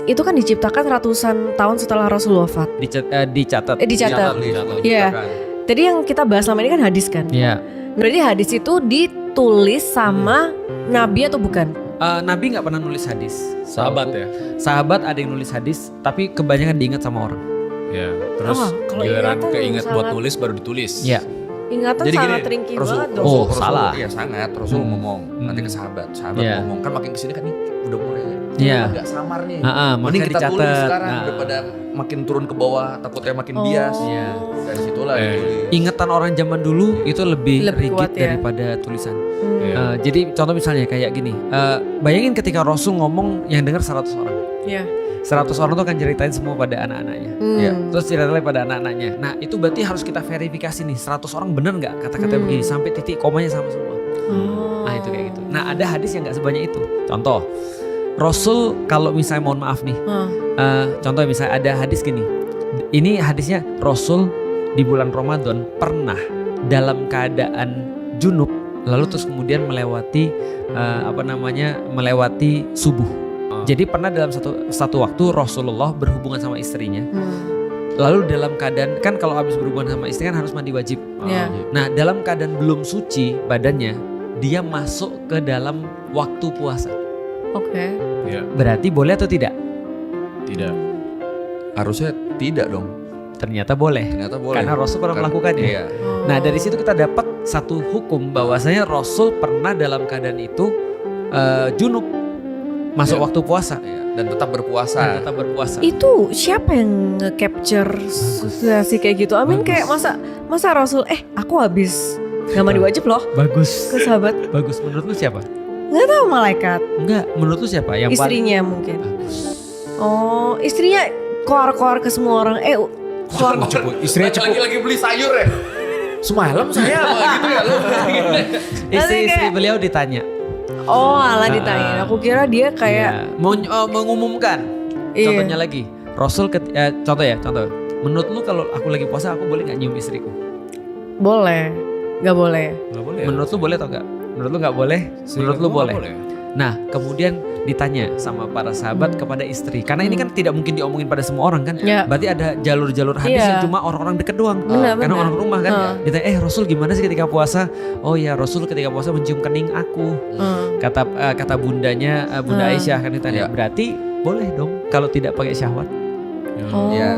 itu kan diciptakan ratusan tahun setelah Rasul wafat. Dicatat. Dicatat. Iya. Tadi yang kita bahas selama ini kan hadis kan. Iya. Berarti hadis itu ditulis sama nabi atau bukan? Nabi nggak pernah nulis hadis. Sahabat ya. Sahabat ada yang nulis hadis, tapi kebanyakan diingat sama orang. Ya. Terus kalau giliran ingatan keinget buat sangat- nulis baru ditulis. Iya. Ingatan Jadi gini, sangat ringkih banget dong. Oh, salah. Iya sangat. Rasul ngomong nanti ke sahabat Iya. ngomong kan makin kesini kan nih udah mulai Iya. agak samar nih. Makanya Mending kita tulis dicatat. sekarang Nah. daripada makin turun ke bawah takutnya makin bias. Iya. Dari situlah ditulis. Ingatan orang zaman dulu itu lebih Lebih rigid kuat ya. daripada tulisan. Iya. Jadi contoh misalnya kayak gini. Bayangin ketika Rasul ngomong yang dengar 100 orang. Iya. 100 orang tuh akan ceritain semua pada anak-anaknya. Iya. Terus ceritain pada anak-anaknya. Nah itu berarti harus kita verifikasi nih 100 orang bener nggak kata-kata begini sampai titik komanya sama semua. Nah itu kayak gitu. Nah ada hadis yang nggak sebanyak itu. Contoh Rasul kalau misalnya mohon maaf nih. Contoh misalnya ada hadis gini. Ini hadisnya Rasul di bulan Ramadan pernah dalam keadaan junub lalu terus kemudian melewati melewati subuh. Jadi pernah dalam satu waktu Rasulullah berhubungan sama istrinya. Lalu dalam keadaan kan kalau habis berhubungan sama istri kan harus mandi wajib. Iya. Nah dalam keadaan belum suci badannya dia masuk ke dalam waktu puasa. Oke. Iya. Berarti boleh atau tidak? Tidak. Harusnya tidak dong. Ternyata boleh. Ternyata boleh. Karena Rasul pernah melakukannya. Iya. Nah dari situ kita dapat satu hukum bahwasanya Rasul pernah dalam keadaan itu junub masuk Iya. waktu puasa Iya. Dan tetap berpuasa. dan tetap berpuasa. Itu siapa yang nge-capture situasi kayak gitu? Amin kayak masa Rasul aku habis gak mandi wajib loh Bagus. ke sahabat. Bagus. Menurut lu siapa? Nggak tahu malaikat. Enggak. Menurut lu siapa? Yang paling Istrinya mungkin. bagus. Oh istrinya koar-koar ke semua orang. Koar. Istrinya cepu. lagi beli sayur ya. Semalam saya gitu ya lu. Istri-istri beliau ditanya. Oh alah ditanya. Aku kira dia kayak. Iya. Mengumumkan. Iya. Contohnya lagi. Rasul contoh. Menurut lu kalau aku lagi puasa aku boleh nggak nyium istriku? Boleh. Gak boleh. Nggak boleh. Menurut lu boleh atau enggak? Menurut lu nggak boleh? Menurut lu Nggak boleh? Nah kemudian ditanya sama para sahabat kepada istri. Karena ini kan tidak mungkin diomongin pada semua orang kan. Ya. Berarti ada jalur-jalur hadis Iya. yang cuma orang-orang deket doang. Benar, Karena benar. orang rumah kan. Ditanya Rasul gimana sih ketika puasa? Oh ya Rasul ketika puasa mencium kening aku. Kata bundanya Bunda Aisyah kan ditanya. Iya. Berarti boleh dong kalau tidak pakai syahwat. Oh, Iya.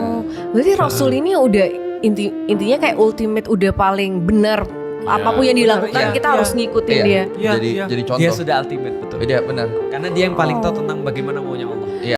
berarti Rasul ini udah intinya kayak ultimate udah paling benar. Apapun yang dilakukan Iya, kita iya. harus ngikutin Iya. dia. Jadi contoh. Dia sudah ultimate betul. Iya benar. Karena dia yang paling tahu tentang bagaimana maunya Allah.